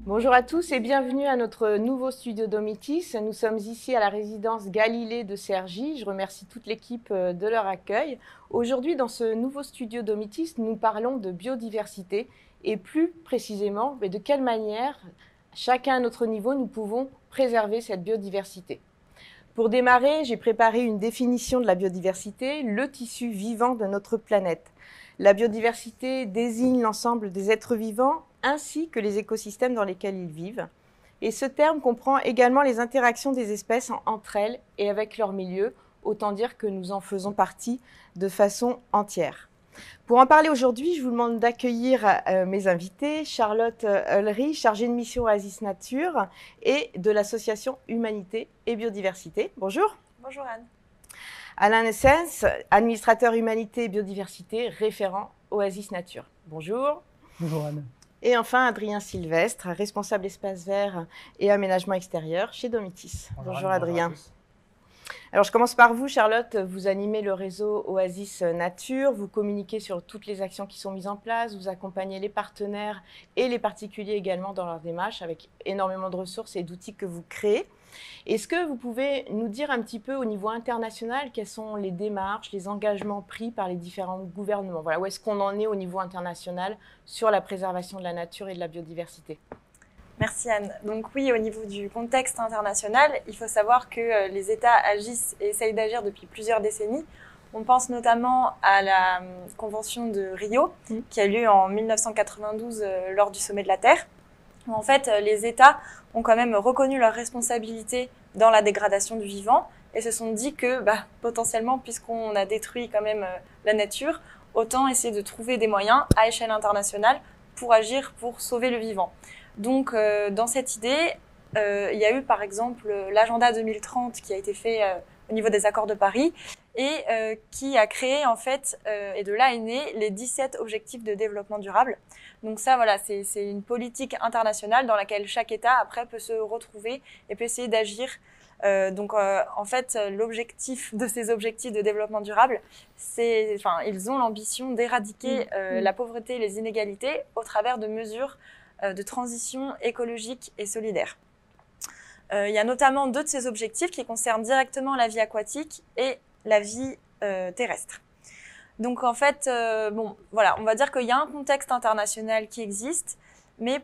Bonjour à tous et bienvenue à notre nouveau studio Domitis. Nous sommes ici à la résidence Galilée de Cergy. Je remercie toute l'équipe de leur accueil. Aujourd'hui, dans ce nouveau studio Domitis, nous parlons de biodiversité et plus précisément de quelle manière, chacun à notre niveau, nous pouvons préserver cette biodiversité. Pour démarrer, j'ai préparé une définition de la biodiversité, le tissu vivant de notre planète. La biodiversité désigne l'ensemble des êtres vivants ainsi que les écosystèmes dans lesquels ils vivent. Et ce terme comprend également les interactions des espèces entre elles et avec leur milieu, autant dire que nous en faisons partie de façon entière. Pour en parler aujourd'hui, je vous demande d'accueillir mes invités, Charlotte Ulry, chargée de mission Oasis Nature et de l'association Humanité et Biodiversité. Bonjour. Bonjour Anne. Alain Nessens, administrateur Humanité et Biodiversité, référent Oasis Nature. Bonjour. Bonjour Anne. Et enfin, Adrien Sylvestre, responsable espace vert et aménagement extérieur chez Domitis. Bonjour Adrien. Alors, je commence par vous, Charlotte. Vous animez le réseau Oasis Nature. Vous communiquez sur toutes les actions qui sont mises en place. Vous accompagnez les partenaires et les particuliers également dans leur démarche avec énormément de ressources et d'outils que vous créez. Est-ce que vous pouvez nous dire un petit peu au niveau international quelles sont les démarches, les engagements pris par les différents gouvernements? Voilà, où est-ce qu'on en est au niveau international sur la préservation de la nature et de la biodiversité? Merci Anne. Donc oui, au niveau du contexte international, il faut savoir que les États agissent et essayent d'agir depuis plusieurs décennies. On pense notamment à la Convention de Rio, qui a lieu en 1992 lors du Sommet de la Terre, où en fait les États ont quand même reconnu leur responsabilité dans la dégradation du vivant et se sont dit que potentiellement, puisqu'on a détruit quand même la nature, autant essayer de trouver des moyens à échelle internationale pour agir, pour sauver le vivant. Donc, dans cette idée, il y a eu par exemple l'agenda 2030 qui a été fait au niveau des accords de Paris et qui a créé en fait, et de là est né les 17 objectifs de développement durable. Donc ça, voilà, c'est une politique internationale dans laquelle chaque État après peut se retrouver et peut essayer d'agir. En fait, l'objectif de ces objectifs de développement durable, ils ont l'ambition d'éradiquer la pauvreté et les inégalités au travers de mesures de transition écologique et solidaire. Il y a notamment deux de ces objectifs qui concernent directement la vie aquatique et la vie terrestre. Donc en fait, on va dire qu'il y a un contexte international qui existe, mais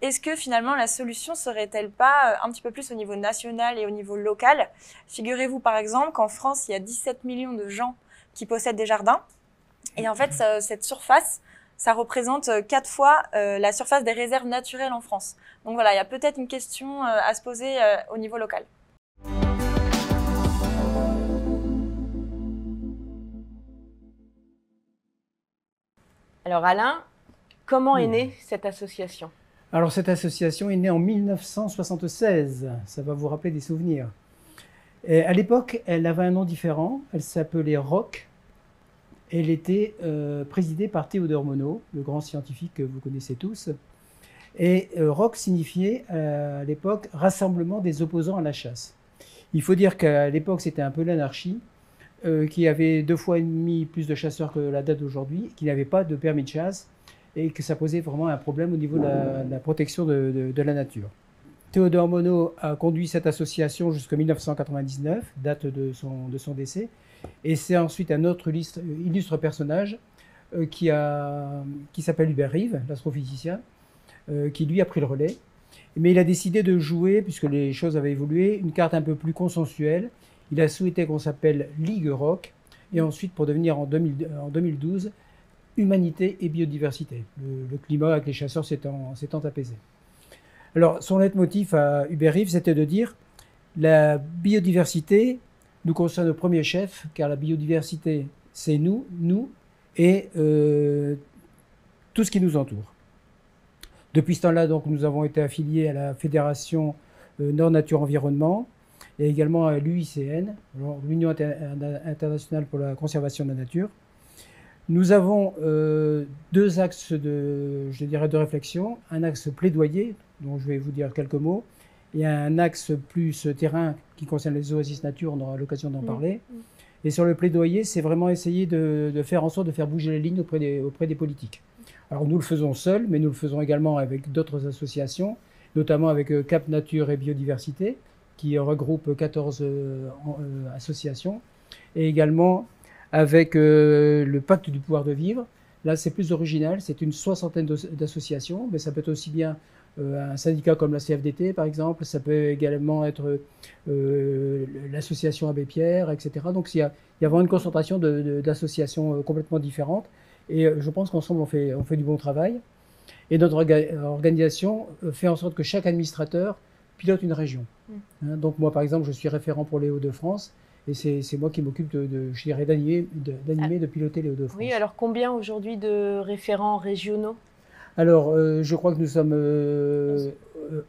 est-ce que finalement la solution serait-elle pas un petit peu plus au niveau national et au niveau local? Figurez-vous par exemple qu'en France, il y a 17 millions de gens qui possèdent des jardins, et en fait, cette surface, ça représente 4 fois la surface des réserves naturelles en France. Donc voilà, il y a peut-être une question à se poser au niveau local. Alors Alain, comment est née cette association? Alors cette association est née en 1976, ça va vous rappeler des souvenirs. Et à l'époque, elle avait un nom différent, elle s'appelait ROC. Elle était présidée par Théodore Monod, le grand scientifique que vous connaissez tous. Et ROC signifiait à l'époque Rassemblement des opposants à la chasse. Il faut dire qu'à l'époque, c'était un peu l'anarchie, qu'il y avait 2,5 fois plus de chasseurs que la date d'aujourd'hui, qu'il n'y avait pas de permis de chasse et que ça posait vraiment un problème au niveau de la protection de la nature. Théodore Monod a conduit cette association jusqu'en 1999, date de son décès. Et c'est ensuite un autre illustre personnage qui s'appelle Hubert Reeves, l'astrophysicien, qui lui a pris le relais. Mais il a décidé de jouer, puisque les choses avaient évolué, une carte un peu plus consensuelle. Il a souhaité qu'on s'appelle Ligue ROC, et ensuite, pour devenir en 2012, Humanité et Biodiversité. Le climat avec les chasseurs s'étant apaisé. Alors, son leitmotiv à Hubert Reeves, c'était de dire la biodiversité nous concerne au premier chef, car la biodiversité, c'est nous et tout ce qui nous entoure. Depuis ce temps-là, donc, nous avons été affiliés à la Fédération Nord Nature Environnement et également à l'UICN, l'Union internationale pour la conservation de la nature. Nous avons deux axes de réflexion, un axe plaidoyer, dont je vais vous dire quelques mots, et un axe plus terrain qui concerne les oasis nature, on aura l'occasion d'en parler. Et sur le plaidoyer, c'est vraiment essayer de faire en sorte de faire bouger les lignes auprès des politiques. Alors nous le faisons seuls, mais nous le faisons également avec d'autres associations, notamment avec Cap Nature et Biodiversité, qui regroupe 14 associations, et également avec le Pacte du pouvoir de vivre. Là, c'est plus original, c'est une soixantaine d'associations, mais ça peut être aussi bien un syndicat comme la CFDT, par exemple, ça peut également être l'association Abbé Pierre, etc. Donc, il y a vraiment une concentration d'associations complètement différentes, et je pense qu'ensemble, on fait du bon travail. Et notre organisation fait en sorte que chaque administrateur pilote une région. Donc, moi, par exemple, je suis référent pour les Hauts-de-France, et c'est moi qui m'occupe d'animer, de piloter les Hauts-de-France. Oui, alors combien aujourd'hui de référents régionaux? Alors, je crois que nous sommes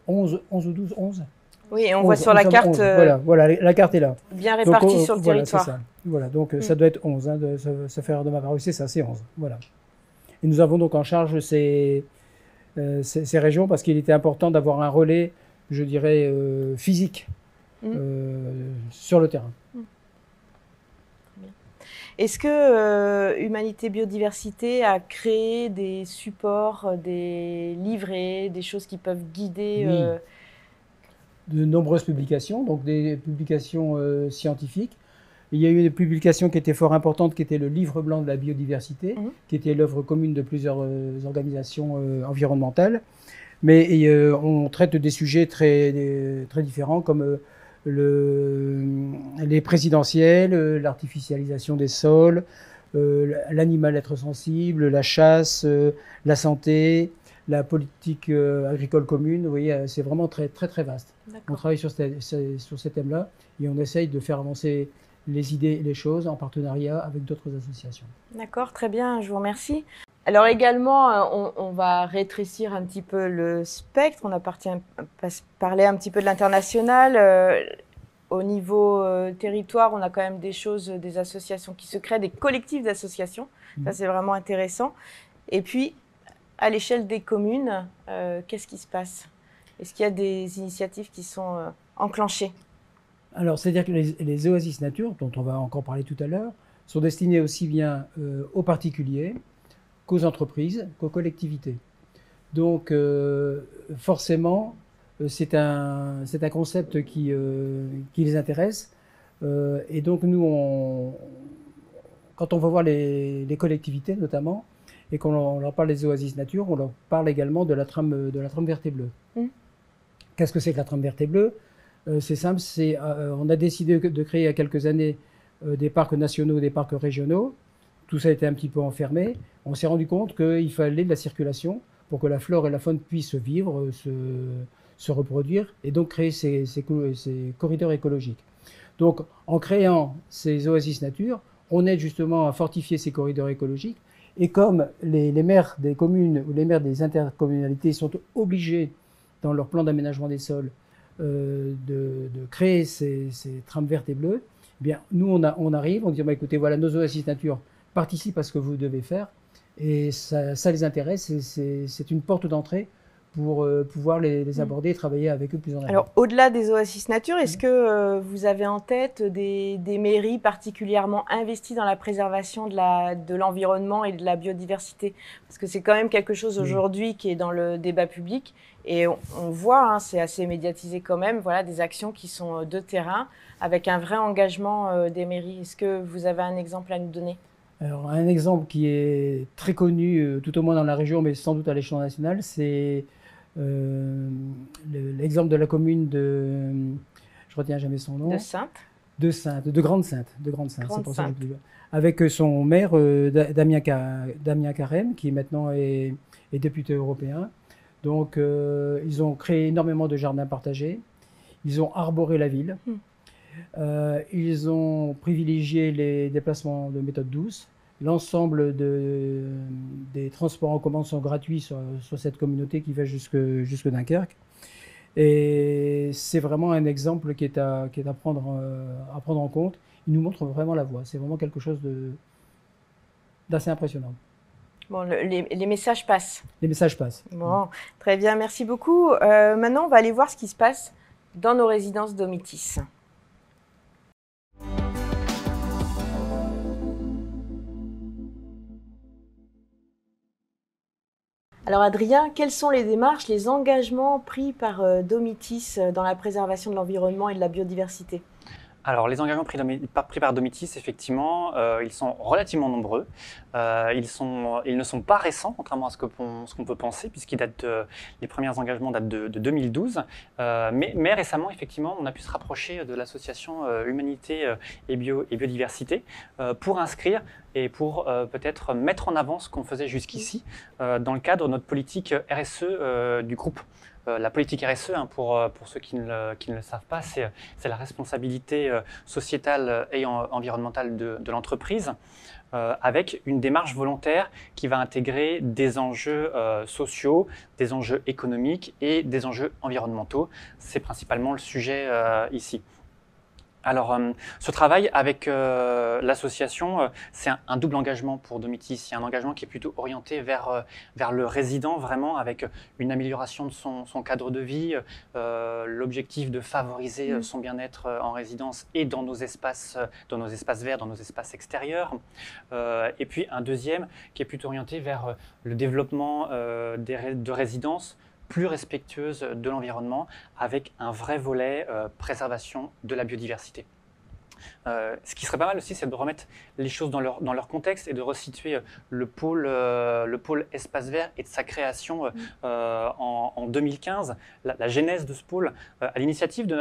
11 ou 12, 11. Oui, et on voit sur la carte. Voilà, la carte est là. Bien répartie sur le territoire. Ça. Voilà, donc ça doit être 11, hein, ça fait erreur de ma part. Oui, c'est ça, c'est 11. Voilà. Et nous avons donc en charge ces régions parce qu'il était important d'avoir un relais, je dirais, physique sur le terrain. Est-ce que Humanité Biodiversité a créé des supports, des livrets, des choses qui peuvent guider de nombreuses publications, donc des publications scientifiques. Il y a eu des publications qui étaient fort importantes, qui étaient le livre blanc de la biodiversité, qui était l'œuvre commune de plusieurs organisations environnementales. Mais on traite des sujets très différents comme les présidentielles, l'artificialisation des sols, l'animal être sensible, la chasse, la santé, la politique agricole commune. Vous voyez, c'est vraiment très vaste. On travaille sur ces thèmes-là et on essaye de faire avancer les idées et les choses en partenariat avec d'autres associations. D'accord, très bien, je vous remercie. Alors également, on va rétrécir un petit peu le spectre. On a parlé un petit peu de l'international. Au niveau territoire, on a quand même des choses, des associations qui se créent, des collectifs d'associations. Ça, c'est vraiment intéressant. Et puis, à l'échelle des communes, qu'est-ce qui se passe? Est-ce qu'il y a des initiatives qui sont enclenchées? Alors, c'est-à-dire que les oasis nature, dont on va encore parler tout à l'heure, sont destinées aussi bien aux particuliers qu'aux entreprises, qu'aux collectivités. Donc, forcément, c'est un concept qui les intéresse. Et donc, nous, quand on va voir les collectivités, notamment, et qu'on leur parle des oasis nature, on leur parle également de la trame verte et bleue. Qu'est-ce que c'est que la trame verte et bleue? C'est simple, on a décidé de créer il y a quelques années des parcs nationaux, des parcs régionaux. Tout ça a été un petit peu enfermé. On s'est rendu compte qu'il fallait de la circulation pour que la flore et la faune puissent vivre, se reproduire et donc créer ces corridors écologiques. Donc, en créant ces oasis nature, on aide justement à fortifier ces corridors écologiques. Et comme les maires des communes ou les maires des intercommunalités sont obligés, dans leur plan d'aménagement des sols, de créer ces trames vertes et bleues, eh bien, nous, on arrive, on dit, écoutez, voilà, nos oasis nature participent à ce que vous devez faire, et ça les intéresse, et c'est une porte d'entrée pour pouvoir les aborder et travailler avec eux plus en amont. Alors, au-delà des oasis nature, est-ce que vous avez en tête des mairies particulièrement investies dans la préservation de l'environnement et de la biodiversité? Parce que c'est quand même quelque chose aujourd'hui qui est dans le débat public, et on voit, hein, c'est assez médiatisé quand même, voilà, des actions qui sont de terrain, avec un vrai engagement des mairies. Est-ce que vous avez un exemple à nous donner? Alors, un exemple qui est très connu, tout au moins dans la région, mais sans doute à l'échelon national, c'est l'exemple de la commune de, je retiens jamais son nom. De Saintes. De Grande-Sainte. C'est pour ça que je dis. Avec son maire, Damien Carême, qui maintenant est député européen. Donc, ils ont créé énormément de jardins partagés. Ils ont arboré la ville. Ils ont privilégié les déplacements de méthode douce. L'ensemble des transports en commun sont gratuits sur cette communauté qui va jusque Dunkerque. Et c'est vraiment un exemple qui est à prendre en compte. Il nous montre vraiment la voie. C'est vraiment quelque chose d'assez impressionnant. Bon, les messages passent. Les messages passent. Bon, très bien, merci beaucoup. Maintenant, on va aller voir ce qui se passe dans nos résidences Domitis. Alors Adrien, quelles sont les démarches, les engagements pris par Domitis dans la préservation de l'environnement et de la biodiversité? Alors, les engagements pris par Domitis, effectivement, ils sont relativement nombreux. Ils ne sont pas récents, contrairement à ce qu'on peut penser, les premiers engagements datent de 2012. Mais récemment, effectivement, on a pu se rapprocher de l'association Humanité et Biodiversité pour inscrire et pour peut-être mettre en avant ce qu'on faisait jusqu'ici dans le cadre de notre politique RSE du groupe. La politique RSE, pour ceux qui ne le savent pas, c'est la responsabilité sociétale et environnementale de l'entreprise, avec une démarche volontaire qui va intégrer des enjeux sociaux, des enjeux économiques et des enjeux environnementaux. C'est principalement le sujet ici. Alors, ce travail avec l'association, c'est un double engagement pour Domitis. Il y a un engagement qui est plutôt orienté vers le résident, vraiment, avec une amélioration de son cadre de vie, l'objectif de favoriser son bien-être en résidence et dans nos espaces verts, dans nos espaces extérieurs. Et puis, un deuxième qui est plutôt orienté vers le développement de résidences plus respectueuse de l'environnement, avec un vrai volet préservation de la biodiversité. Ce qui serait pas mal aussi, c'est de remettre les choses dans leur contexte et de resituer le pôle espace vert et de sa création en 2015, la genèse de ce pôle, à l'initiative de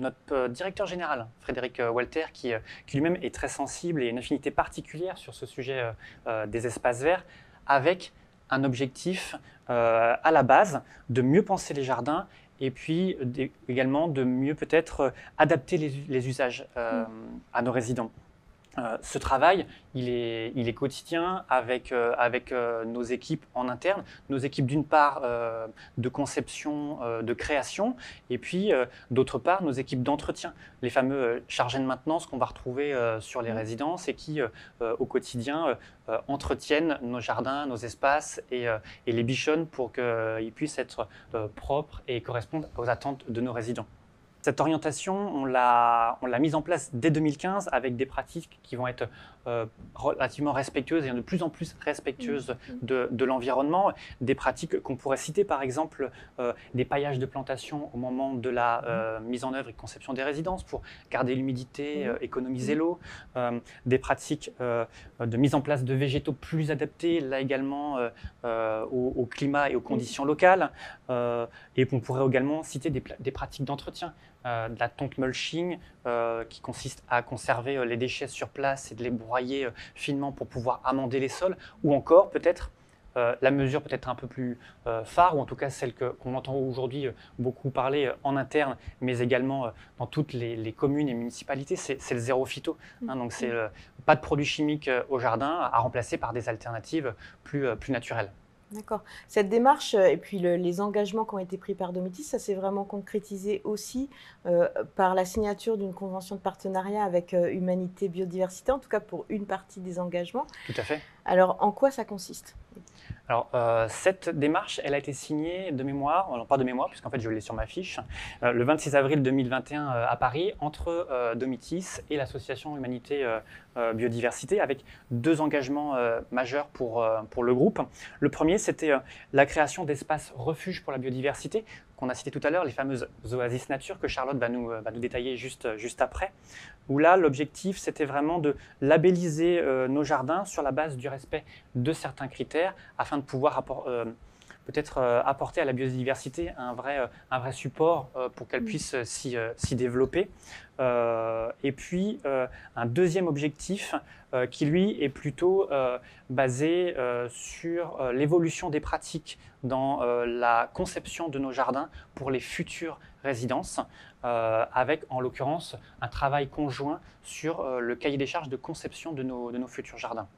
notre directeur général, Frédéric Walter, qui lui-même est très sensible et a une affinité particulière sur ce sujet des espaces verts, avec un objectif à la base de mieux penser les jardins et puis également de mieux peut-être adapter les usages à nos résidents. Ce travail, il est quotidien avec nos équipes en interne, nos équipes d'une part de conception, de création, et puis d'autre part nos équipes d'entretien, les fameux chargés de maintenance qu'on va retrouver sur les résidences et qui au quotidien entretiennent nos jardins, nos espaces et les bichonnent pour qu'ils puissent être propres et correspondre aux attentes de nos résidents. Cette orientation, on l'a mise en place dès 2015 avec des pratiques qui vont être relativement respectueuses et de plus en plus respectueuses de l'environnement. Des pratiques qu'on pourrait citer, par exemple, des paillages de plantation au moment de la mise en œuvre et conception des résidences pour garder l'humidité, économiser l'eau. Des pratiques de mise en place de végétaux plus adaptés, là également au climat et aux conditions locales. Et on pourrait également citer des pratiques d'entretien. De la tonte mulching qui consiste à conserver les déchets sur place et de les broyer finement pour pouvoir amender les sols, ou encore peut-être la mesure peut-être un peu plus phare, ou en tout cas celle qu'on entend aujourd'hui beaucoup parler en interne, mais également dans toutes les communes et municipalités, c'est le zéro phyto. Donc c'est pas de produits chimiques au jardin, à remplacer par des alternatives plus naturelles. D'accord. Cette démarche et puis les engagements qui ont été pris par Domitis, ça s'est vraiment concrétisé aussi par la signature d'une convention de partenariat avec Humanité Biodiversité, en tout cas pour une partie des engagements. Tout à fait. Alors, en quoi ça consiste ? Alors, cette démarche, elle a été signée de mémoire, non pas de mémoire, puisqu'en fait je l'ai sur ma fiche, le 26 avril 2021 à Paris, entre Domitis et l'association Humanité Biodiversité, avec deux engagements majeurs pour le groupe. Le premier, c'était la création d'espaces refuges pour la biodiversité, qu'on a cité tout à l'heure, les fameuses oasis nature que Charlotte va nous détailler juste après, où là, l'objectif, c'était vraiment de labelliser nos jardins sur la base du respect de certains critères, afin de pouvoir peut-être apporter à la biodiversité un vrai support pour qu'elle puisse s'y développer. Et puis, un deuxième objectif qui, lui, est plutôt basé sur l'évolution des pratiques dans la conception de nos jardins pour les futures résidences, avec, en l'occurrence, un travail conjoint sur le cahier des charges de conception de nos futurs jardins.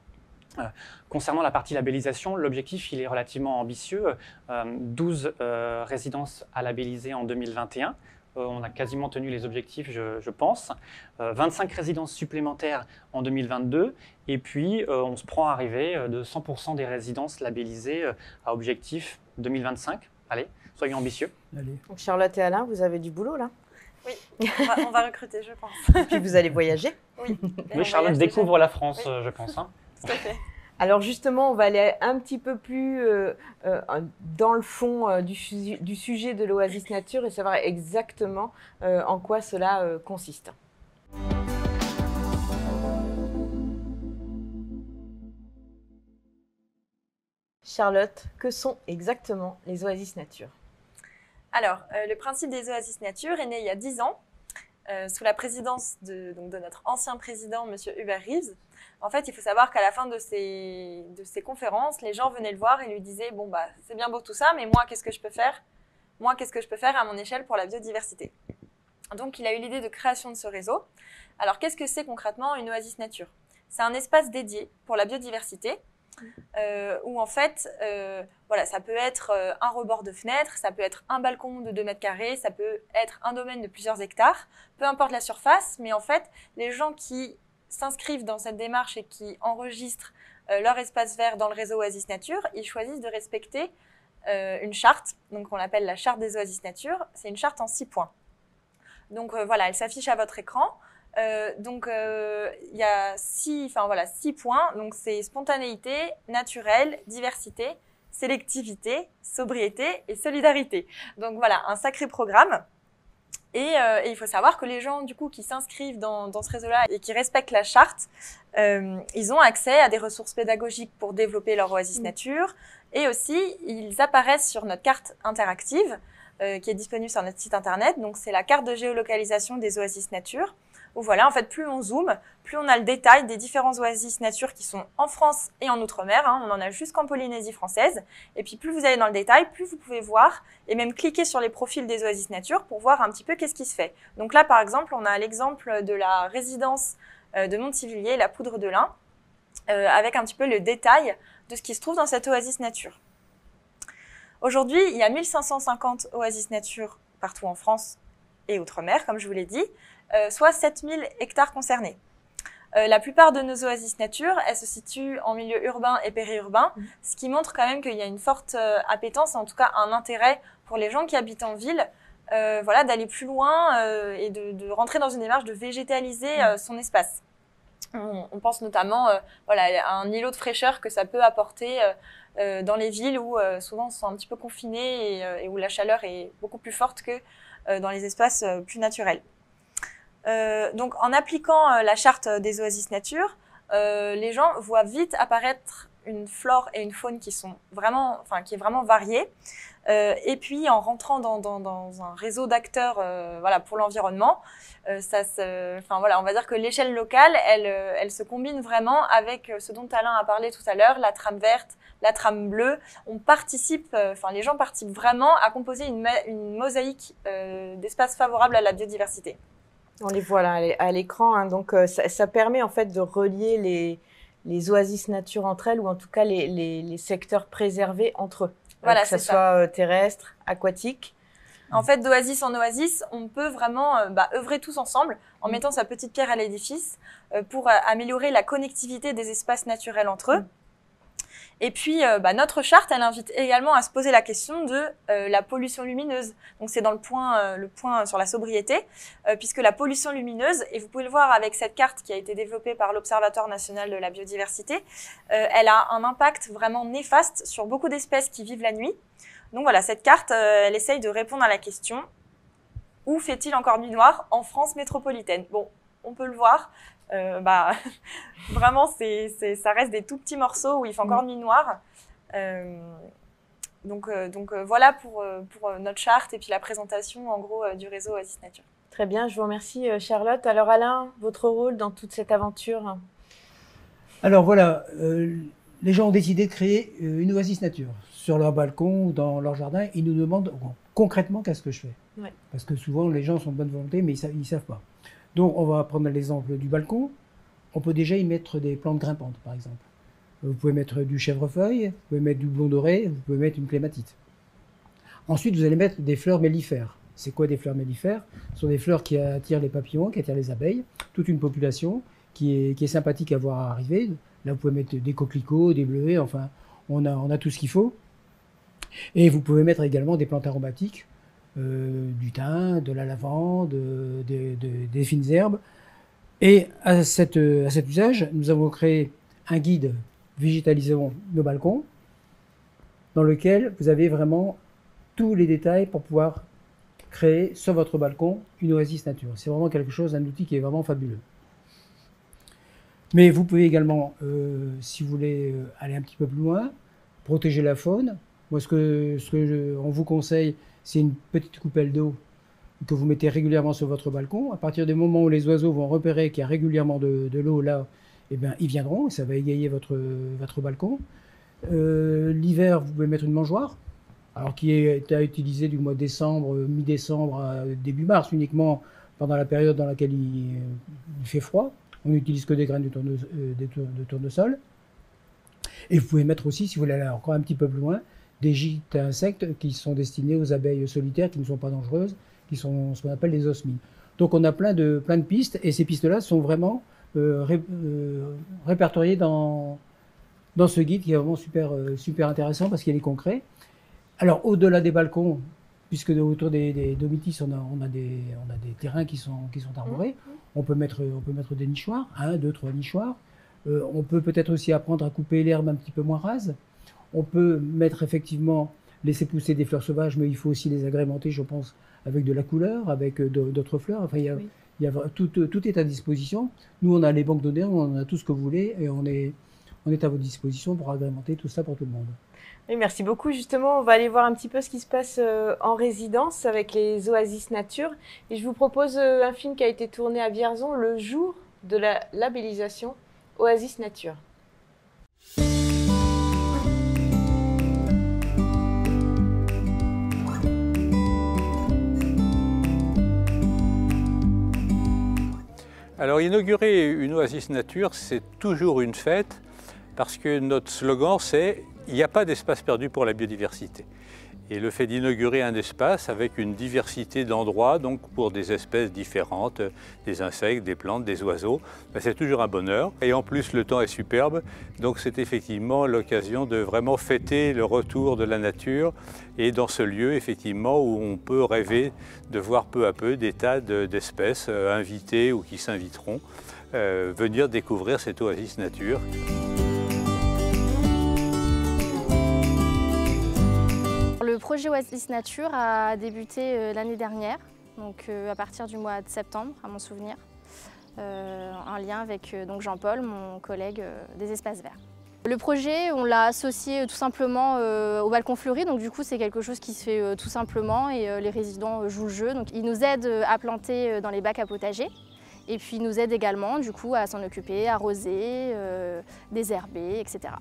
Concernant la partie labellisation, l'objectif il est relativement ambitieux. 12 résidences à labelliser en 2021. On a quasiment tenu les objectifs, je pense. 25 résidences supplémentaires en 2022. Et puis, on se prend à arriver de 100% des résidences labellisées à objectif 2025. Allez, soyons ambitieux. Allez. Donc Charlotte et Alain, vous avez du boulot là ? Oui, on va recruter, je pense. Et puis vous allez voyager ? Oui. Oui, Charlotte découvre la France, je pense. Tout à fait. Alors justement, on va aller un petit peu plus dans le fond du sujet de l'Oasis Nature et savoir exactement en quoi cela consiste. Charlotte, que sont exactement les Oasis Nature? Alors, le principe des Oasis Nature est né il y a 10 ans, sous la présidence de notre ancien président, M. Hubert Reeves. En fait, il faut savoir qu'à la fin de ces conférences, les gens venaient le voir et lui disaient « Bon, bah, c'est bien beau tout ça, mais moi, qu'est-ce que je peux faire? Moi, qu'est-ce que je peux faire à mon échelle pour la biodiversité ?» Donc, il a eu l'idée de création de ce réseau. Alors, qu'est-ce que c'est concrètement une Oasis Nature? C'est un espace dédié pour la biodiversité, où en fait, voilà, ça peut être un rebord de fenêtre, ça peut être un balcon de 2 mètres carrés, ça peut être un domaine de plusieurs hectares, peu importe la surface, mais en fait, les gens qui s'inscrivent dans cette démarche et qui enregistrent leur espace vert dans le réseau Oasis Nature, ils choisissent de respecter une charte, donc on l'appelle la charte des Oasis Nature. C'est une charte en 6 points. Donc voilà, elle s'affiche à votre écran. Il y a 6 points. Donc c'est spontanéité, naturel, diversité, sélectivité, sobriété et solidarité. Donc voilà, un sacré programme. Et il faut savoir que les gens du coup qui s'inscrivent dans ce réseau-là et qui respectent la charte, ils ont accès à des ressources pédagogiques pour développer leur Oasis Nature. Et aussi, ils apparaissent sur notre carte interactive qui est disponible sur notre site internet. Donc c'est la carte de géolocalisation des Oasis Nature. Où voilà, en fait, plus on zoome, plus on a le détail des différents Oasis Nature qui sont en France et en Outre-mer. On en a jusqu'en Polynésie française. Et puis, plus vous allez dans le détail, plus vous pouvez voir et même cliquer sur les profils des Oasis Nature pour voir un petit peu qu'est-ce qui se fait. Donc là, par exemple, on a l'exemple de la résidence de Montivilliers, la Poudre de Lin, avec un petit peu le détail de ce qui se trouve dans cette Oasis Nature. Aujourd'hui, il y a 1550 Oasis Nature partout en France et Outre-mer, comme je vous l'ai dit. Soit 7000 hectares concernés. La plupart de nos Oasis Nature, elles se situent en milieu urbain et périurbain, ce qui montre quand même qu'il y a une forte appétence, en tout cas un intérêt pour les gens qui habitent en ville, voilà, d'aller plus loin et de rentrer dans une démarche de végétaliser son espace. On pense notamment voilà, à un îlot de fraîcheur que ça peut apporter dans les villes où souvent on se sent un petit peu confiné et où la chaleur est beaucoup plus forte que dans les espaces plus naturels. Donc, en appliquant la charte des Oasis Nature, les gens voient vite apparaître une flore et une faune qui est vraiment variée. Et puis, en rentrant dans un réseau d'acteurs, voilà, pour l'environnement, on va dire que l'échelle locale, elle se combine vraiment avec ce dont Alain a parlé tout à l'heure, la trame verte, la trame bleue. On participe, les gens participent vraiment à composer une mosaïque d'espaces favorables à la biodiversité. On les voit là à l'écran, hein. Donc ça permet en fait de relier les Oasis Nature entre elles, ou en tout cas les secteurs préservés entre eux, voilà, que ce soit terrestre, aquatique. En fait, d'oasis en oasis, on peut vraiment œuvrer tous ensemble en mettant sa petite pierre à l'édifice pour améliorer la connectivité des espaces naturels entre eux. Et puis, notre charte, elle invite également à se poser la question de la pollution lumineuse. Donc, c'est dans le point sur la sobriété, puisque la pollution lumineuse, et vous pouvez le voir avec cette carte qui a été développée par l'Observatoire national de la biodiversité, elle a un impact vraiment néfaste sur beaucoup d'espèces qui vivent la nuit. Donc voilà, cette carte, elle essaye de répondre à la question « Où fait-il encore nuit noire en France métropolitaine ?» Bon, on peut le voir. Vraiment, ça reste des tout petits morceaux où il fait encore nuit noire. Donc voilà pour notre charte et puis la présentation en gros du réseau Oasis Nature. Très bien, je vous remercie Charlotte. Alors Alain, votre rôle dans toute cette aventure? Alors voilà, les gens ont décidé de créer une Oasis Nature sur leur balcon ou dans leur jardin. Ils nous demandent concrètement qu'est-ce que je fais. Ouais. Parce que souvent les gens sont de bonne volonté mais ils ne savent pas. Donc, on va prendre l'exemple du balcon. On peut déjà y mettre des plantes grimpantes, par exemple. Vous pouvez mettre du chèvrefeuille, vous pouvez mettre du blond doré, vous pouvez mettre une clématite. Ensuite, vous allez mettre des fleurs mellifères. C'est quoi des fleurs mellifères? Ce sont des fleurs qui attirent les papillons, qui attirent les abeilles, toute une population qui est sympathique à voir arriver. Là, vous pouvez mettre des coquelicots, des bleuets, enfin, on a tout ce qu'il faut. Et vous pouvez mettre également des plantes aromatiques, du thym, de la lavande, des fines herbes. Et à cet usage, nous avons créé un guide végétalisons nos balcons, dans lequel vous avez vraiment tous les détails pour pouvoir créer sur votre balcon une oasis nature. C'est vraiment quelque chose, un outil qui est vraiment fabuleux. Mais vous pouvez également, si vous voulez aller un petit peu plus loin, protéger la faune. Moi, on vous conseille, c'est une petite coupelle d'eau que vous mettez régulièrement sur votre balcon. À partir du moment où les oiseaux vont repérer qu'il y a régulièrement de l'eau là, eh bien, ils viendront et ça va égayer votre balcon. L'hiver, vous pouvez mettre une mangeoire, alors qui est à utiliser du mois de décembre, mi-décembre à début mars, uniquement pendant la période dans laquelle il fait froid. On n'utilise que des graines de tournesol. Et vous pouvez mettre aussi, si vous voulez aller encore un petit peu plus loin, des gîtes à insectes qui sont destinés aux abeilles solitaires, qui ne sont pas dangereuses, qui sont ce qu'on appelle les osmies. Donc on a plein de pistes, et ces pistes-là sont vraiment répertoriées dans ce guide qui est vraiment super intéressant parce qu'il est concret. Alors au-delà des balcons, puisque autour des domitis, on a des terrains qui sont arborés, on peut mettre des nichoirs, 1, 2, 3 nichoirs. On peut peut-être aussi apprendre à couper l'herbe un petit peu moins rase. On peut laisser pousser des fleurs sauvages, mais il faut aussi les agrémenter, je pense, avec de la couleur, avec d'autres fleurs. Enfin, tout est à disposition. Nous, on a les banques d'odeurs, on a tout ce que vous voulez, et on est à votre disposition pour agrémenter tout ça pour tout le monde. Oui, merci beaucoup. Justement, on va aller voir un petit peu ce qui se passe en résidence avec les Oasis Nature. Et je vous propose un film qui a été tourné à Vierzon le jour de la labellisation Oasis Nature. Alors inaugurer une oasis nature, c'est toujours une fête parce que notre slogan c'est « Il n'y a pas d'espace perdu pour la biodiversité ». Et le fait d'inaugurer un espace avec une diversité d'endroits, donc pour des espèces différentes, des insectes, des plantes, des oiseaux, c'est toujours un bonheur. Et en plus, le temps est superbe, donc c'est effectivement l'occasion de vraiment fêter le retour de la nature et dans ce lieu, effectivement, où on peut rêver de voir peu à peu des tas d'espèces invitées ou qui s'inviteront venir découvrir cette oasis nature. Le projet Oasis Nature a débuté l'année dernière, donc à partir du mois de septembre, à mon souvenir, en lien avec Jean-Paul, mon collègue des Espaces Verts. Le projet, on l'a associé tout simplement au balcon fleuri, donc du coup c'est quelque chose qui se fait tout simplement et les résidents jouent le jeu. Donc, ils nous aident à planter dans les bacs à potager et puis ils nous aident également du coup à s'en occuper, arroser, désherber, etc.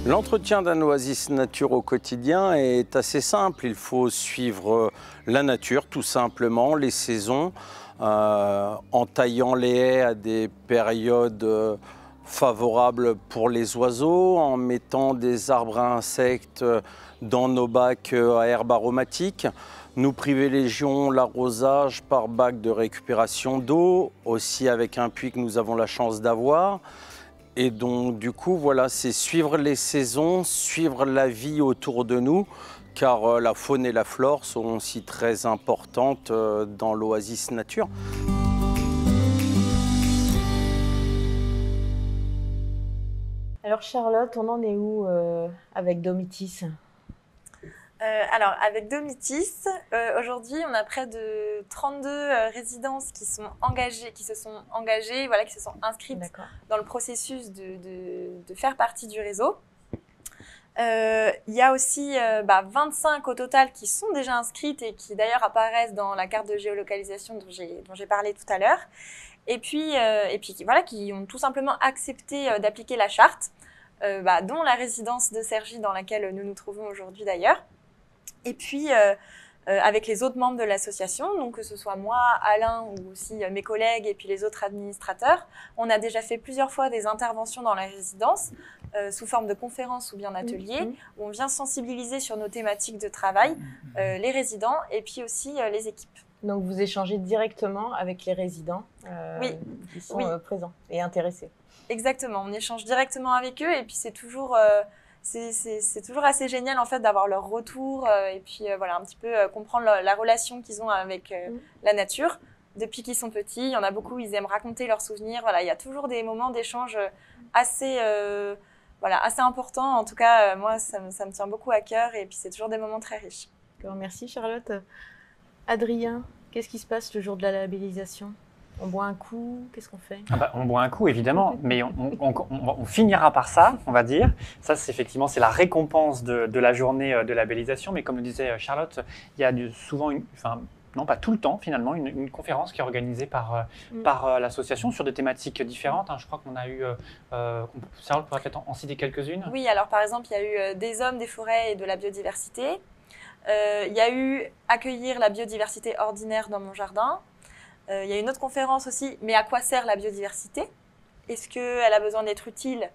L'entretien d'un oasis nature au quotidien est assez simple. Il faut suivre la nature, tout simplement, les saisons, en taillant les haies à des périodes favorables pour les oiseaux, en mettant des arbres à insectes dans nos bacs à herbes aromatiques. Nous privilégions l'arrosage par bac de récupération d'eau, aussi avec un puits que nous avons la chance d'avoir. Et donc, du coup, voilà, c'est suivre les saisons, suivre la vie autour de nous, car la faune et la flore sont aussi très importantes dans l'oasis nature. Alors Charlotte, on en est où avec Domitis ? Alors, avec Domitis, aujourd'hui, on a près de 32 résidences qui se sont engagées, voilà, qui se sont inscrites dans le processus de faire partie du réseau. Il y a aussi 25 au total qui sont déjà inscrites et qui d'ailleurs apparaissent dans la carte de géolocalisation dont j'ai parlé tout à l'heure. Et puis voilà, qui ont tout simplement accepté d'appliquer la charte, dont la résidence de Cergy dans laquelle nous nous trouvons aujourd'hui d'ailleurs. Et puis, avec les autres membres de l'association, donc que ce soit moi, Alain ou aussi mes collègues et puis les autres administrateurs, on a déjà fait plusieurs fois des interventions dans la résidence sous forme de conférences ou bien d'ateliers où on vient sensibiliser sur nos thématiques de travail les résidents et puis aussi les équipes. Donc vous échangez directement avec les résidents qui sont présents et intéressés. Exactement, on échange directement avec eux et puis c'est toujours... C'est toujours assez génial en fait d'avoir leur retour et puis voilà un petit peu comprendre la relation qu'ils ont avec la nature. depuis qu'ils sont petits. Il y en a beaucoup, ils aiment raconter leurs souvenirs. Voilà, il y a toujours des moments d'échange assez, assez importants. En tout cas, moi, ça me tient beaucoup à cœur et puis c'est toujours des moments très riches. Merci Charlotte. Adrien, qu'est-ce qui se passe le jour de la labellisation? On boit un coup, qu'est-ce qu'on fait? On boit un coup, évidemment, mais on finira par ça, on va dire. Ça, c'est la récompense de la journée de labellisation. Mais comme le disait Charlotte, il y a souvent, non pas tout le temps finalement, une conférence qui est organisée par l'association sur des thématiques différentes. Je crois qu'on a eu, Charlotte pourrait peut-être en citer quelques-unes. Oui, alors par exemple, il y a eu des hommes, des forêts et de la biodiversité. Il y a eu accueillir la biodiversité ordinaire dans mon jardin. Il y a une autre conférence aussi, mais à quoi sert la biodiversité? Est-ce qu'elle a besoin d'être utile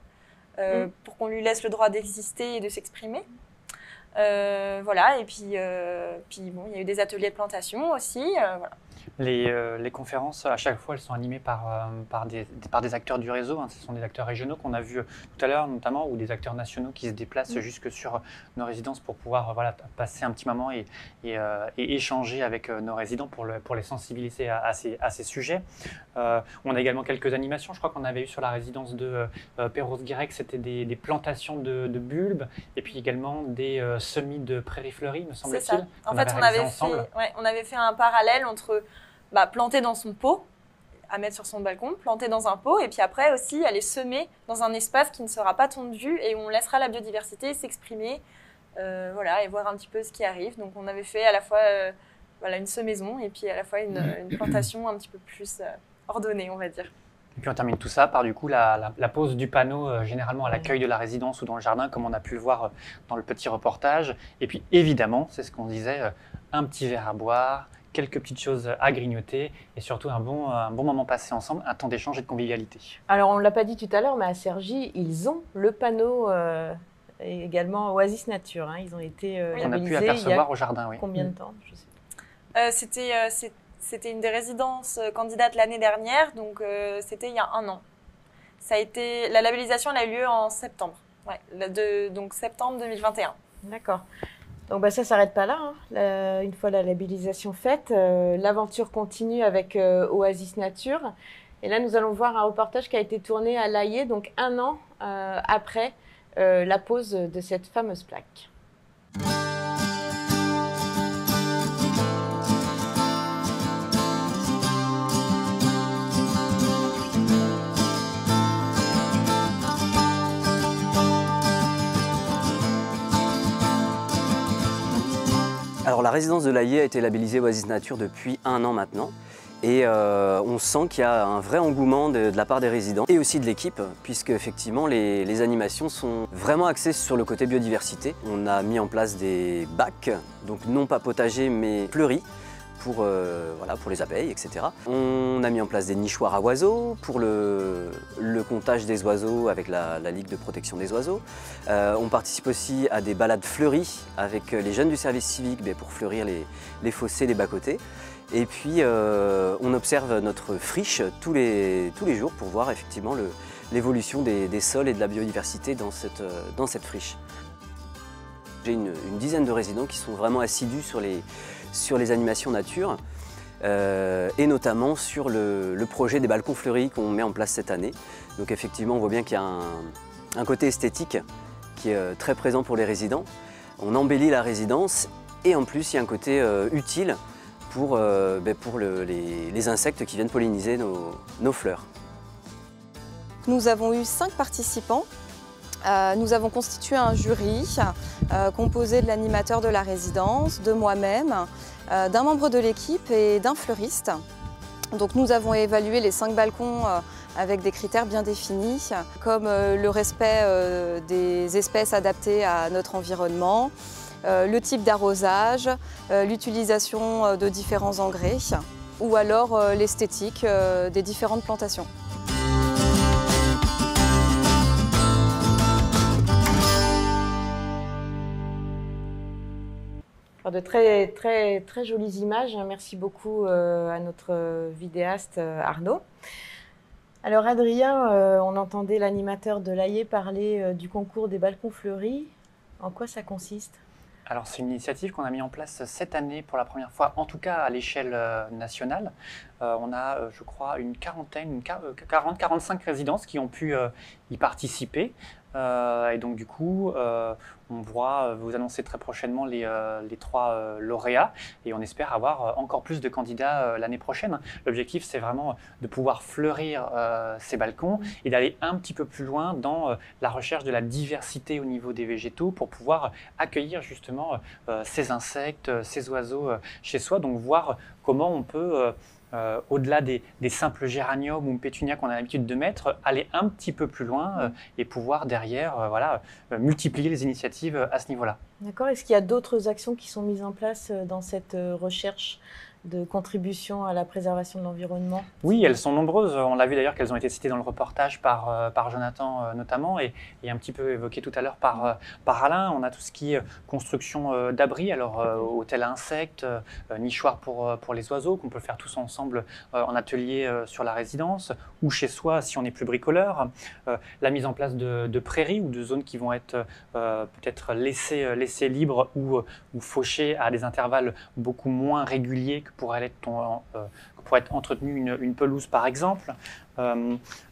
pour qu'on lui laisse le droit d'exister et de s'exprimer? Voilà, et puis bon, il y a eu des ateliers de plantation aussi. Voilà. Les conférences, à chaque fois, elles sont animées par des acteurs du réseau. Ce sont des acteurs régionaux qu'on a vus tout à l'heure, notamment, ou des acteurs nationaux qui se déplacent jusque sur nos résidences pour pouvoir passer un petit moment et échanger avec nos résidents pour les sensibiliser à ces sujets. On a également quelques animations. Je crois qu'on avait eu sur la résidence de Perros-Guirec, c'était des plantations de bulbes et puis également des semis de prairies fleuries, me semble-t-il. C'est ça. En fait, on avait fait un parallèle entre planter dans son pot, à mettre sur son balcon, planter dans un pot, et puis après aussi aller semer dans un espace qui ne sera pas tondu et où on laissera la biodiversité s'exprimer, et voir un petit peu ce qui arrive. Donc on avait fait à la fois une semaison et puis à la fois une plantation un petit peu plus ordonnée, on va dire. Et puis on termine tout ça par du coup la pose du panneau, généralement à l'accueil de la résidence ou dans le jardin, comme on a pu le voir dans le petit reportage. Et puis évidemment, c'est ce qu'on disait, un petit verre à boire, quelques petites choses à grignoter et surtout un bon moment passé ensemble, un temps d'échange et de convivialité. Alors, on ne l'a pas dit tout à l'heure, mais à Cergy, ils ont le panneau également Oasis Nature. Ils ont été on a pu apercevoir au jardin, oui. Combien de temps? Je sais pas. C'était une des résidences candidates l'année dernière, donc c'était il y a 1 an. La labellisation elle a eu lieu en septembre, donc septembre 2021. D'accord. Donc ça ne s'arrête pas là. Une fois la labellisation faite, l'aventure continue avec Oasis Nature. Et là, nous allons voir un reportage qui a été tourné à l'Aillé, donc 1 an après la pose de cette fameuse plaque. Alors la résidence de l'Aillé a été labellisée Oasis Nature depuis 1 an maintenant et on sent qu'il y a un vrai engouement de la part des résidents et aussi de l'équipe puisque effectivement les animations sont vraiment axées sur le côté biodiversité. On a mis en place des bacs, donc non pas potagers mais fleuris pour les abeilles, etc. On a mis en place des nichoirs à oiseaux pour le comptage des oiseaux avec la Ligue de protection des oiseaux. On participe aussi à des balades fleuries avec les jeunes du service civique pour fleurir les fossés, les bas-côtés. Et puis on observe notre friche tous les jours pour voir effectivement l'évolution des sols et de la biodiversité dans cette friche. J'ai une dizaine de résidents qui sont vraiment assidus sur les animations nature et notamment sur le projet des balcons fleuris qu'on met en place cette année. Donc effectivement on voit bien qu'il y a un côté esthétique qui est très présent pour les résidents. On embellit la résidence et en plus il y a un côté utile pour les insectes qui viennent polliniser nos fleurs. Nous avons eu 5 participants. Nous avons constitué un jury composé de l'animateur de la résidence, de moi-même, d'un membre de l'équipe et d'un fleuriste. Donc nous avons évalué les 5 balcons avec des critères bien définis, comme le respect des espèces adaptées à notre environnement, le type d'arrosage, l'utilisation de différents engrais ou alors l'esthétique des différentes plantations. De très, très, très jolies images. Merci beaucoup à notre vidéaste Arnaud. Alors Adrien, on entendait l'animateur de l'Aillé parler du concours des balcons fleuris. En quoi ça consiste ? Alors c'est une initiative qu'on a mis en place cette année pour la première fois, en tout cas à l'échelle nationale. On a, je crois, une quarantaine, 40-45 résidences qui ont pu y participer. Et donc du coup, on pourra vous annoncer très prochainement les 3 lauréats et on espère avoir encore plus de candidats l'année prochaine. L'objectif, c'est vraiment de pouvoir fleurir ces balcons et d'aller un petit peu plus loin dans la recherche de la diversité au niveau des végétaux pour pouvoir accueillir justement ces insectes, ces oiseaux chez soi. Donc voir comment on peut au-delà des simples géraniums ou pétunias qu'on a l'habitude de mettre, aller un petit peu plus loin et pouvoir derrière multiplier les initiatives à ce niveau-là. D'accord. Est-ce qu'il y a d'autres actions qui sont mises en place dans cette recherche de contribution à la préservation de l'environnement? Oui, elles sont nombreuses. On l'a vu d'ailleurs qu'elles ont été citées dans le reportage par Jonathan notamment et un petit peu évoqué tout à l'heure par Alain. On a tout ce qui est construction d'abris, alors hôtel à insectes, nichoirs pour les oiseaux qu'on peut faire tous ensemble en atelier sur la résidence ou chez soi si on est plus bricoleur. La mise en place de prairies ou de zones qui vont être peut-être laissées libres ou fauchées à des intervalles beaucoup moins réguliers que pourrait être entretenue une pelouse par exemple.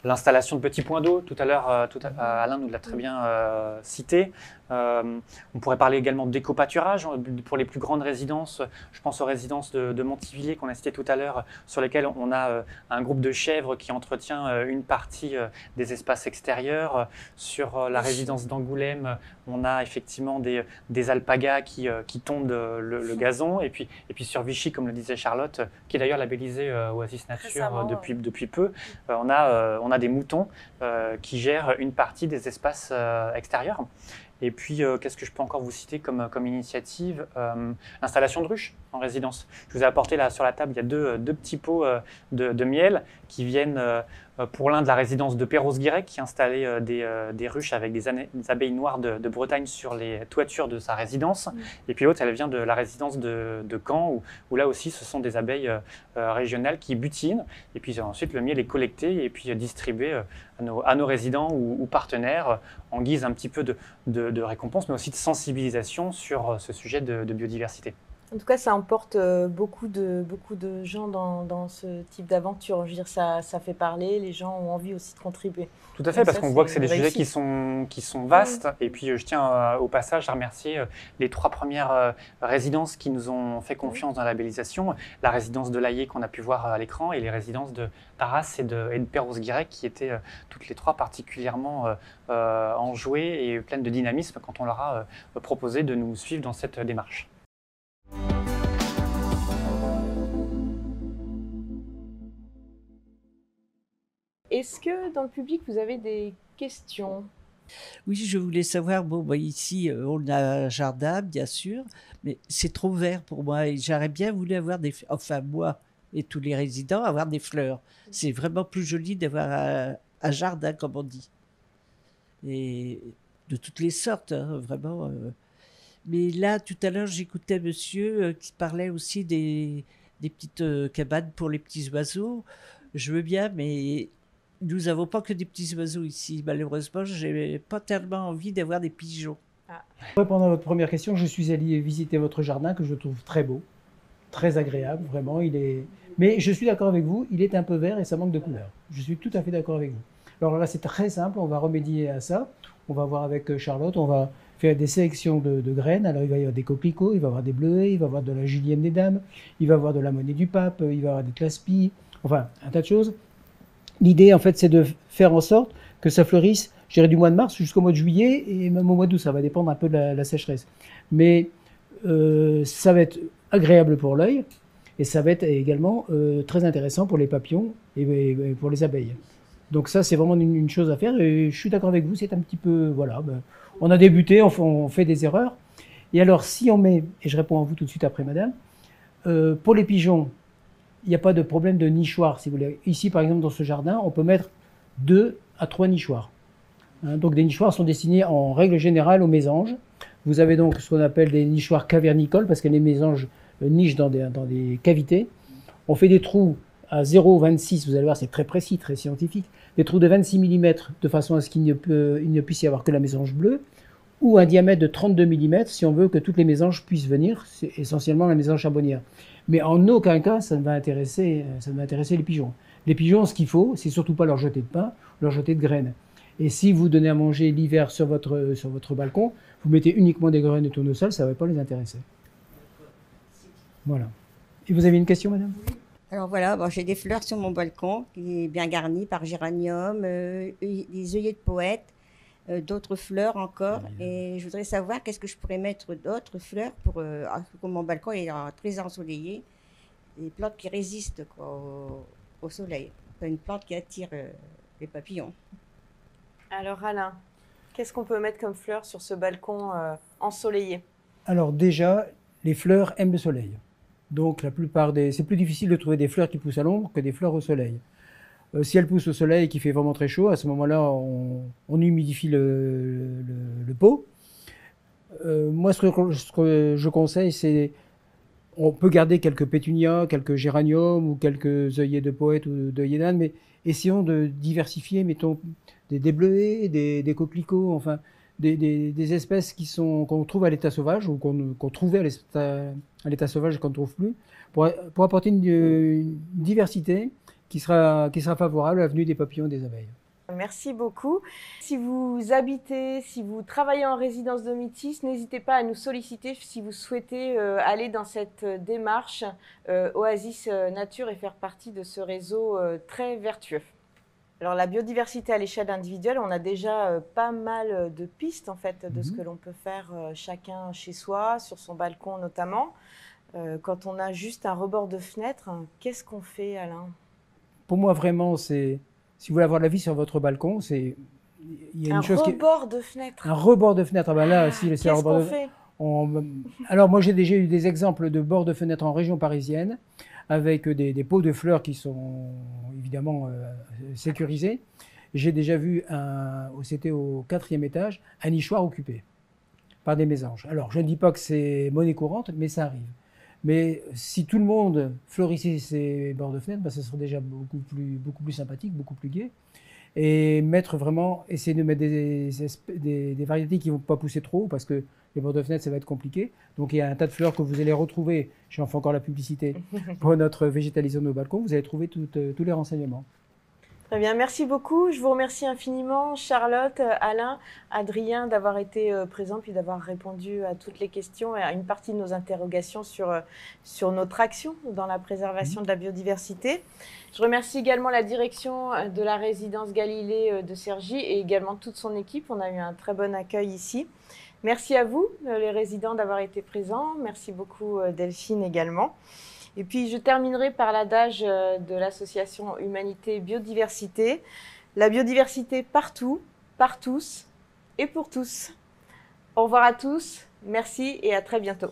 L'installation de petits points d'eau, tout à l'heure Alain nous l'a très bien cité. On pourrait parler également d'éco-pâturage pour les plus grandes résidences. Je pense aux résidences de Montivilliers qu'on a citées tout à l'heure, sur lesquelles on a un groupe de chèvres qui entretient une partie des espaces extérieurs. Sur la résidence d'Angoulême, on a effectivement des alpagas qui tondent le gazon. Et puis sur Vichy, comme le disait Charlotte, qui est d'ailleurs labellisé Oasis Nature depuis peu, on a des moutons qui gèrent une partie des espaces extérieurs. Et puis, qu'est-ce que je peux encore vous citer comme initiative? L'installation de ruches en résidence. Je vous ai apporté là sur la table, il y a deux petits pots de miel qui viennent pour l'un de la résidence de Perros-Guirec qui a installé des ruches avec des abeilles noires de Bretagne sur les toitures de sa résidence. Et puis l'autre, elle vient de la résidence de Caen où là aussi, ce sont des abeilles régionales qui butinent. Et puis ensuite, le miel est collecté et puis distribué à nos résidents ou partenaires en guise un petit peu de récompense, mais aussi de sensibilisation sur ce sujet de biodiversité. En tout cas, ça emporte beaucoup de gens dans ce type d'aventure. Je veux dire, ça fait parler, les gens ont envie aussi de contribuer. Tout à fait, parce qu'on voit que c'est des sujets qui sont vastes. Et puis, je tiens au passage à remercier les 3 premières résidences qui nous ont fait confiance dans la labellisation. La résidence de l'Aillé qu'on a pu voir à l'écran et les résidences de Arras et de Perros-Guirec qui étaient toutes les 3 particulièrement enjouées et pleines de dynamisme quand on leur a proposé de nous suivre dans cette démarche. Est-ce que dans le public, vous avez des questions? Oui, je voulais savoir, ici, on a un jardin, bien sûr, mais c'est trop vert pour moi et j'aurais bien voulu avoir moi et tous les résidents, avoir des fleurs. C'est vraiment plus joli d'avoir un jardin, comme on dit. Et de toutes les sortes, hein, vraiment. Mais là, tout à l'heure, j'écoutais monsieur qui parlait aussi des petites cabanes pour les petits oiseaux. Je veux bien, mais nous n'avons pas que des petits oiseaux ici. Malheureusement, je n'ai pas tellement envie d'avoir des pigeons. Pour répondre à votre première question, je suis allé visiter votre jardin que je trouve très beau, très agréable, vraiment. Mais je suis d'accord avec vous, il est un peu vert et ça manque de couleur. Je suis tout à fait d'accord avec vous. Alors là, c'est très simple, on va remédier à ça. On va voir avec Charlotte, on va faire des sélections de graines. Alors il va y avoir des coquelicots, il va y avoir des bleuets, il va y avoir de la julienne des dames, il va y avoir de la monnaie du pape, il va y avoir des claspis, enfin un tas de choses. L'idée, en fait, c'est de faire en sorte que ça fleurisse, je dirais, du mois de mars jusqu'au mois de juillet et même au mois d'août. Ça va dépendre un peu de la sécheresse. Mais ça va être agréable pour l'œil et ça va être également très intéressant pour les papillons et pour les abeilles. Donc ça, c'est vraiment une chose à faire. Et je suis d'accord avec vous, c'est un petit peu... Voilà, on a débuté, on fait des erreurs. Et alors, si on met... Et je réponds à vous tout de suite après, madame. Pour les pigeons, il n'y a pas de problème de nichoir, si vous voulez. Ici, par exemple, dans ce jardin, on peut mettre 2 à 3 nichoirs. Hein, donc, des nichoirs sont destinés en règle générale aux mésanges. Vous avez donc ce qu'on appelle des nichoirs cavernicoles, parce que les mésanges nichent dans des cavités. On fait des trous à 0,26, vous allez voir, c'est très précis, très scientifique. Des trous de 26 mm, de façon à ce qu'il ne puisse y avoir que la mésange bleue. ou un diamètre de 32 mm si on veut que toutes les mésanges puissent venir, c'est essentiellement la mésange charbonnière. Mais en aucun cas, ça ne va intéresser les pigeons. Les pigeons, ce qu'il faut, c'est surtout pas leur jeter de pain, leur jeter de graines. Et si vous donnez à manger l'hiver sur votre balcon, vous mettez uniquement des graines de tournesol, ça ne va pas les intéresser. Voilà. Et vous avez une question, madame? Alors voilà, bon, j'ai des fleurs sur mon balcon qui est bien garni par géranium, des œillets de poète, d'autres fleurs encore. Et je voudrais savoir qu'est-ce que je pourrais mettre d'autres fleurs pour que mon balcon est très ensoleillé. Des plantes qui résistent quoi, au soleil. Une plante qui attire les papillons. Alors Alain, qu'est-ce qu'on peut mettre comme fleurs sur ce balcon ensoleillé? Alors déjà, les fleurs aiment le soleil. Donc c'est plus difficile de trouver des fleurs qui poussent à l'ombre que des fleurs au soleil. Si elles poussent au soleil et qu'il fait vraiment très chaud, à ce moment-là, on humidifie le pot. Moi, ce que je conseille, c'est on peut garder quelques pétunias, quelques géraniums ou quelques œillets de poète ou d'œillets d'âne, mais essayons de diversifier, mettons des bleuets, des coquelicots, enfin des espèces qu'on trouve à l'état sauvage ou qu'on trouvait à l'état sauvage et qu'on ne trouve plus, pour apporter une diversité qui sera favorable à la venue des papillons et des abeilles. Merci beaucoup. Si vous habitez, si vous travaillez en résidence Domitis, n'hésitez pas à nous solliciter si vous souhaitez aller dans cette démarche Oasis Nature et faire partie de ce réseau très vertueux. Alors la biodiversité à l'échelle individuelle, on a déjà pas mal de pistes en fait de ce que l'on peut faire chacun chez soi, sur son balcon notamment. Quand on a juste un rebord de fenêtre, qu'est-ce qu'on fait, Alain? Pour moi vraiment, si vous voulez avoir la vie sur votre balcon, il y a une chose rebord de fenêtre. Un rebord de fenêtre. Ah ben là, si c'est un rebord de fait Alors moi j'ai déjà eu des exemples de bords de fenêtre en région parisienne avec des pots de fleurs qui sont évidemment sécurisés. J'ai déjà vu c'était au 4e étage, un nichoir occupé par des mésanges. Alors je ne dis pas que c'est monnaie courante, mais ça arrive. Mais si tout le monde fleurissait ces bords de fenêtre, ça serait déjà beaucoup plus sympathique, beaucoup plus gai. Et essayer de mettre des variétés qui ne vont pas pousser trop, parce que les bords de fenêtre, ça va être compliqué. Donc il y a un tas de fleurs que vous allez retrouver, j'en fais encore la publicité, pour notre végétalisation de nos balcons, vous allez trouver tous les renseignements. Très bien, merci beaucoup. Je vous remercie infiniment, Charlotte, Alain, Adrien, d'avoir été présents puis d'avoir répondu à toutes les questions et à une partie de nos interrogations sur notre action dans la préservation de la biodiversité. Je remercie également la direction de la résidence Galilée de Cergy et également toute son équipe. On a eu un très bon accueil ici. Merci à vous, les résidents, d'avoir été présents. Merci beaucoup, Delphine, également. Et puis, je terminerai par l'adage de l'association Humanité Biodiversité. La biodiversité partout, par tous et pour tous. Au revoir à tous, merci et à très bientôt.